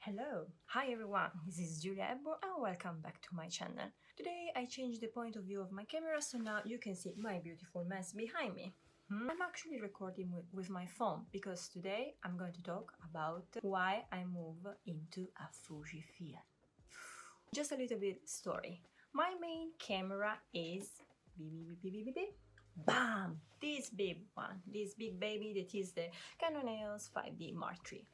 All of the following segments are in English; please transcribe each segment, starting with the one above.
Hello! Hi everyone, this is Giulia Hepburn and welcome back to my channel. Today I changed the point of view of my camera so now you can see my beautiful mess behind me. I'm actually recording with my phone because today I'm going to talk about why I moved into a Fujifilm. Just a little bit story. My main camera is BAM! This big one, this big baby that is the Canon EOS 5D Mark III.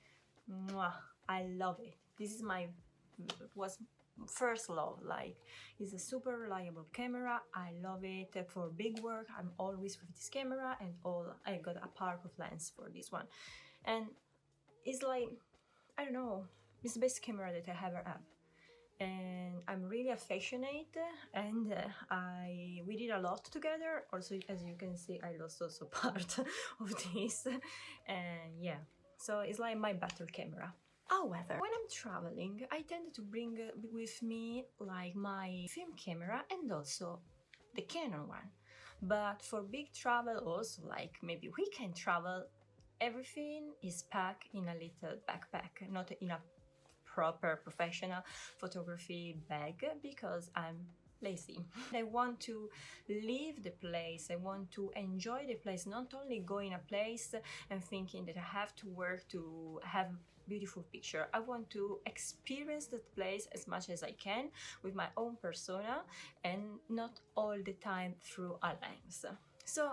Mwah, I love it. This is was first love. Like, it's a super reliable camera. I love it for big work. I'm always with this camera, and I got a park of lens for this one, and it's like, I don't know, it's the best camera that I ever have. And I'm really affectionate, and we did a lot together. Also, as you can see, I lost also part of this, and yeah, so it's like my battle camera. However, when I'm traveling, I tend to bring with me like my film camera and also the Canon one. But for big travel, also like maybe weekend travel, everything is packed in a little backpack, not in a proper professional photography bag, because I'm lazy. I want to leave the place, I want to enjoy the place, not only go in a place and thinking that I have to work to have beautiful picture. I want to experience that place as much as I can with my own persona and not all the time through a lens. So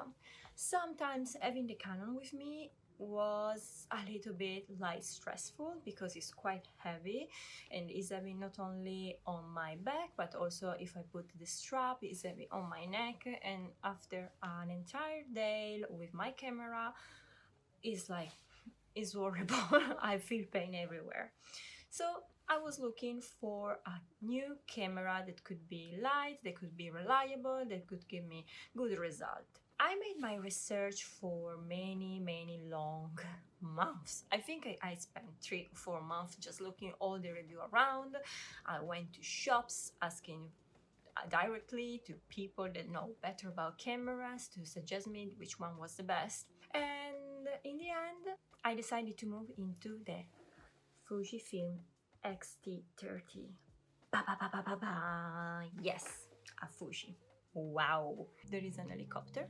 sometimes having the Canon with me was a little bit like stressful because it's quite heavy and it's heavy not only on my back but also if I put the strap, it's heavy on my neck, and after an entire day with my camera it's horrible. I feel pain everywhere. So I was looking for a new camera that could be light, that could be reliable, that could give me good result. I made my research for many long months. I think I spent 3 or 4 months just looking all the review around. I went to shops asking directly to people that know better about cameras to suggest me which one was the best. And in the end, I decided to move into the Fujifilm XT30. Yes, a Fuji. Wow, there is an helicopter.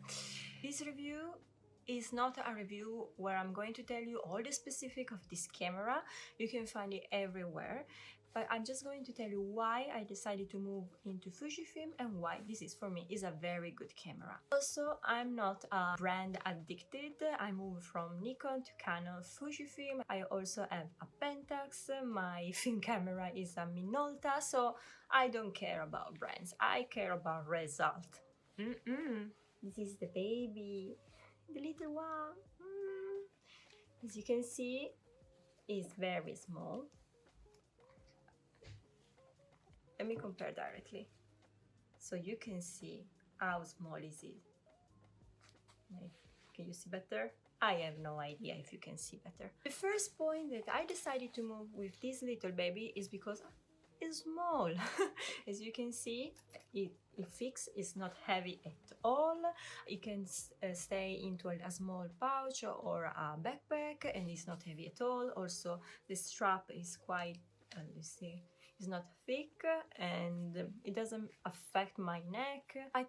This review is not a review where I'm going to tell you all the specifics of this camera. You can find it everywhere. But I'm just going to tell you why I decided to move into Fujifilm and why this is, for me, is a very good camera. Also, I'm not a brand addicted. I moved from Nikon to Canon, Fujifilm. I also have a Pentax. My film camera is a Minolta, so I don't care about brands. I care about result. This is the baby, the little one. As you can see, it's very small. Let me compare directly so you can see how small is it. Can you see better? I have no idea if you can see better. The first point that I decided to move with this little baby is because it's small. As you can see, it fixed, it's not heavy at all. It can stay into a small pouch or a backpack, and it's not heavy at all. Also, the strap is quite, you see, it's not thick and it doesn't affect my neck. I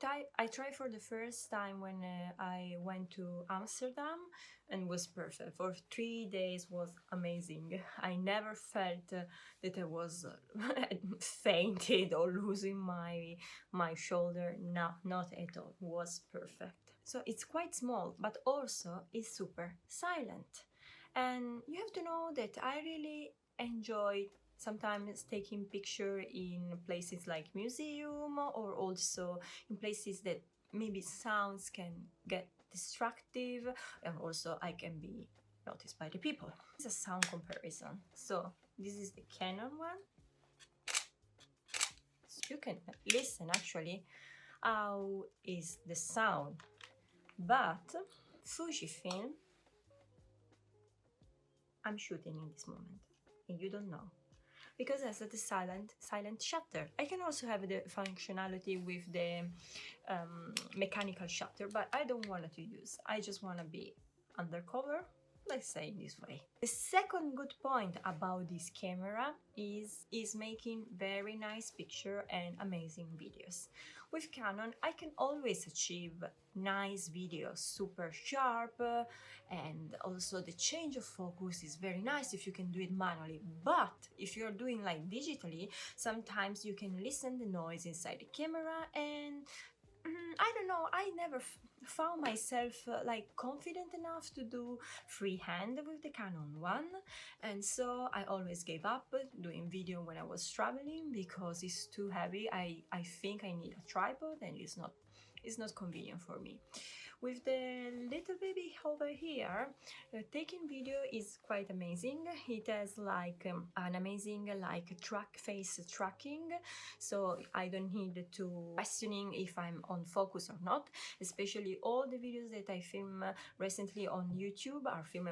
tried for the first time when I went to Amsterdam and was perfect. For 3 days was amazing. I never felt that I was fainted or losing my shoulder. No, not at all. It was perfect. So it's quite small, but also it's super silent. And you have to know that I really enjoyed sometimes taking picture in places like museum, or also in places that maybe sounds can get distractive, and also I can be noticed by the people. It's a sound comparison. So this is the Canon one. So you can listen actually how is the sound, but Fujifilm, I'm shooting in this moment and you don't know, because it has the silent shutter. I can also have the functionality with the mechanical shutter, but I don't want to use. I just want to be undercover let's say in this way. The second good point about this camera is making very nice picture and amazing videos. With Canon, I can always achieve nice videos, super sharp, and also the change of focus is very nice if you can do it manually. But if you're doing like digitally, sometimes you can listen the noise inside the camera, and I don't know, I never found myself like confident enough to do freehand with the Canon one, and so I always gave up doing video when I was traveling because it's too heavy. I think I need a tripod, and it's not convenient for me. With the little baby over here, taking video is quite amazing. It has like an amazing like face tracking, so I don't need to questioning if I'm on focus or not. Especially all the videos that I film recently on YouTube are filmed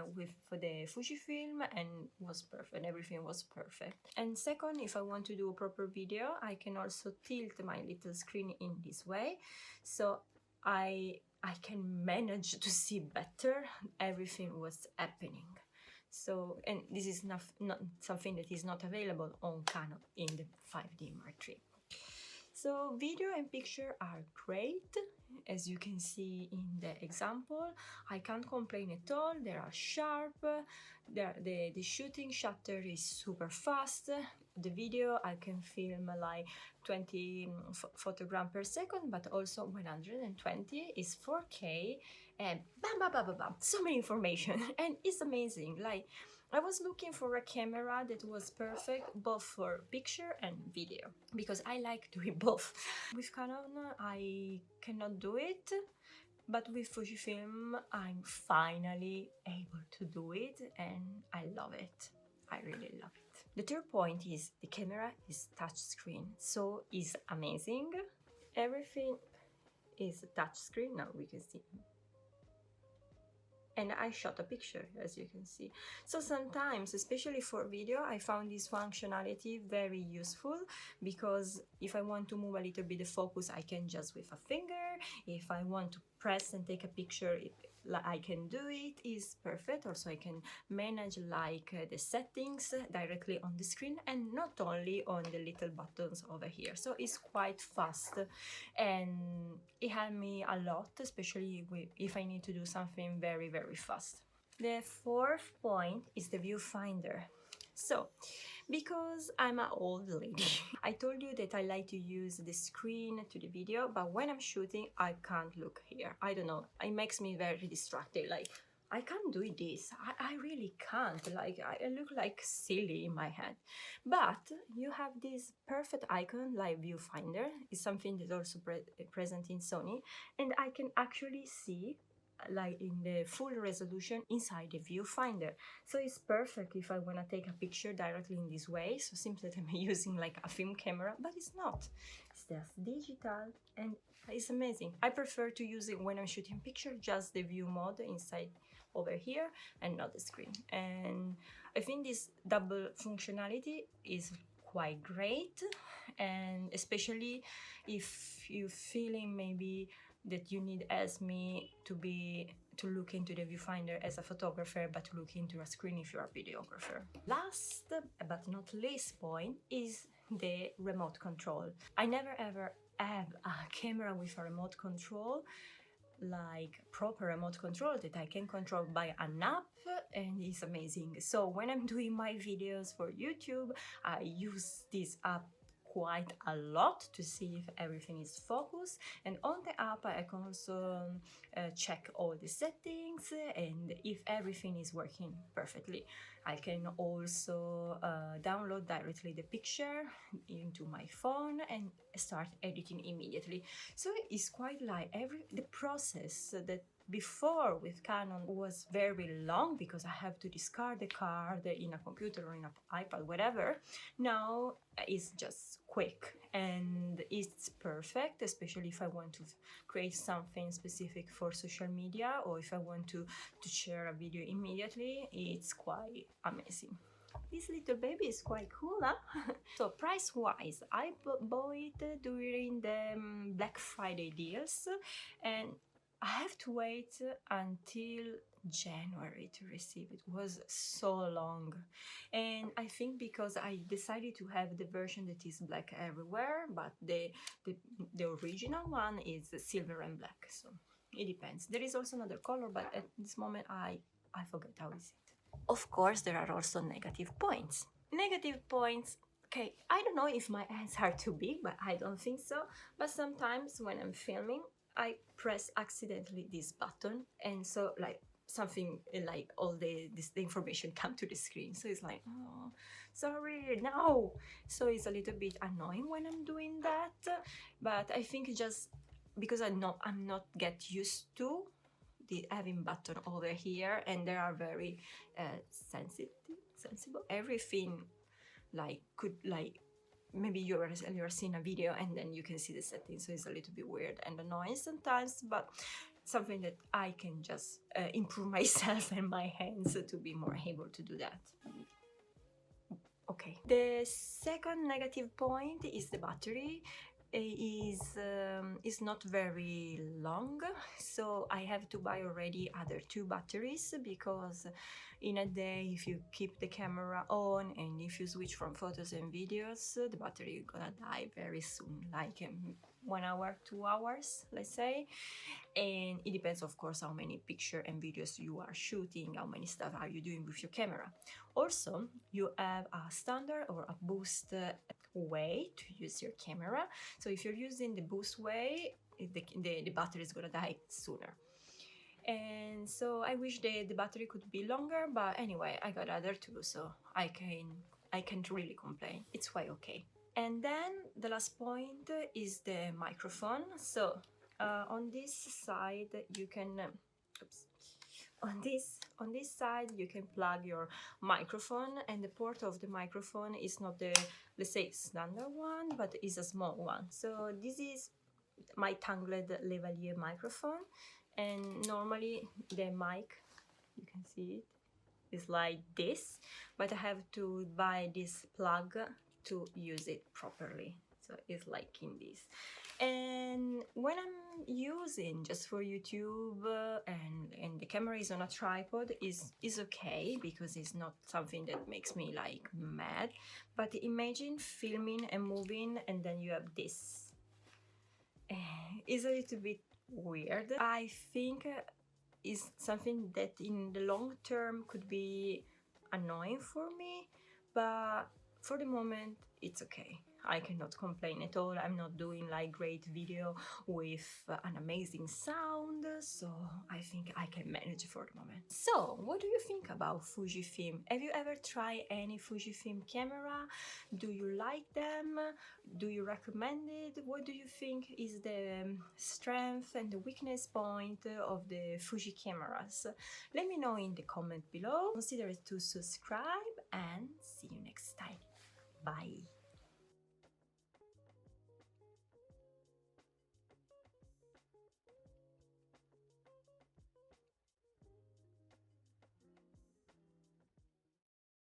for the Fujifilm, and was perfect. Everything was perfect. And second, if I want to do a proper video, I can also tilt my little screen in this way, so I can manage to see better everything what's happening. So, and this is not something that is not available on Canon in the 5D Mark III. So video and picture are great, as you can see in the example. I can't complain at all. They are sharp, the shooting shutter is super fast. The video I can film like 20 photograms per second, but also 120 is 4K, and bam bam bam bam bam, so many information and it's amazing. Like, I was looking for a camera that was perfect both for picture and video, because I like doing both. With Canon I cannot do it, but with Fujifilm I'm finally able to do it, and I love it. I really love it. The third point is the camera is touchscreen, so it's amazing. Everything is touchscreen. Now we can see. And I shot a picture, as you can see. So sometimes, especially for video, I found this functionality very useful, because if I want to move a little bit the focus, I can just with a finger. If I want to press and take a picture, I can do it. It's perfect. Also, I can manage like the settings directly on the screen, and not only on the little buttons over here. So it's quite fast, and it helped me a lot, especially if I need to do something very, very fast. The fourth point is the viewfinder. So, because I'm an old lady, I told you that I like to use the screen to the video, but when I'm shooting, I can't look here. I don't know, it makes me very distracted. Like, I can't do this. I really can't. Like, I look like silly in my head. But you have this perfect icon, like viewfinder. It's something that's also present in Sony, and I can actually see like in the full resolution inside the viewfinder. So it's perfect if I want to take a picture directly in this way. So simply that I'm using like a film camera, but it's not. It's just digital, and it's amazing. I prefer to use it when I'm shooting picture, just the view mode inside over here, and not the screen. And I think this double functionality is quite great, and especially if you're feeling maybe that you need, as me, to look into the viewfinder as a photographer, but to look into a screen if you're a videographer. Last but not least point is the remote control. I never ever have a camera with a remote control, like proper remote control that I can control by an app, and it's amazing. So when I'm doing my videos for YouTube, I use this app quite a lot to see if everything is focused, and on the app I can also check all the settings, and if everything is working perfectly. I can also download directly the picture into my phone and start editing immediately. So it's quite like the process that before with Canon was very long, because I have to discard the card in a computer or in an iPad, whatever. Now it's just quick, and it's perfect, especially if I want to create something specific for social media, or if I want to share a video immediately. It's quite amazing. This little baby is quite cool, huh? So price-wise, I bought it during the Black Friday deals, and I have to wait until January to receive it. It was so long, and I think because I decided to have the version that is black everywhere, but the original one is silver and black, so it depends. There is also another color, but at this moment I forget how is it. Of course, there are also negative points. Negative points. Okay, I don't know if my hands are too big, but I don't think so. But sometimes when I'm filming, I press accidentally this button, and so like something like all the information come to the screen. So it's like, oh, sorry, no. So it's a little bit annoying when I'm doing that. But I think just because I'm not get used to the having button over here, and they are very sensible. Everything like could like maybe you're seeing a video and then you can see the settings, so it's a little bit weird and annoying sometimes, but something that I can just improve myself and my hands to be more able to do that. Okay, the second negative point is the battery. Is not very long, so I have to buy already other 2 batteries, because in a day, if you keep the camera on and if you switch from photos and videos, the battery is gonna die very soon, like 1 hour, 2 hours, let's say. And it depends, of course, how many pictures and videos you are shooting, how many stuff are you doing with your camera. Also, you have a standard or a boost way to use your camera. So if you're using the boost way, the battery is gonna die sooner. And so I wish the battery could be longer, but anyway, I got other 2, so I can't really complain. It's quite okay. And then the last point is the microphone. So on this side you can on this side you can plug your microphone, and the port of the microphone is not the, let's say, standard one, but is a small one. So this is my tangled lavalier microphone, and normally the mic, you can see it, is like this, but I have to buy this plug to use it properly. So it's like in this. And when I'm using just for YouTube and the camera is on a tripod, is okay, because it's not something that makes me like mad. But imagine filming and moving and then you have this. It's a little bit weird. I think is something that in the long term could be annoying for me, but for the moment it's okay. I cannot complain at all. I'm not doing like great video with an amazing sound, so I think I can manage for the moment. So, what do you think about Fujifilm? Have you ever tried any Fujifilm camera? Do you like them? Do you recommend it? What do you think is the strength and the weakness point of the Fuji cameras? Let me know in the comment below. Consider to subscribe and see you next time. Bye!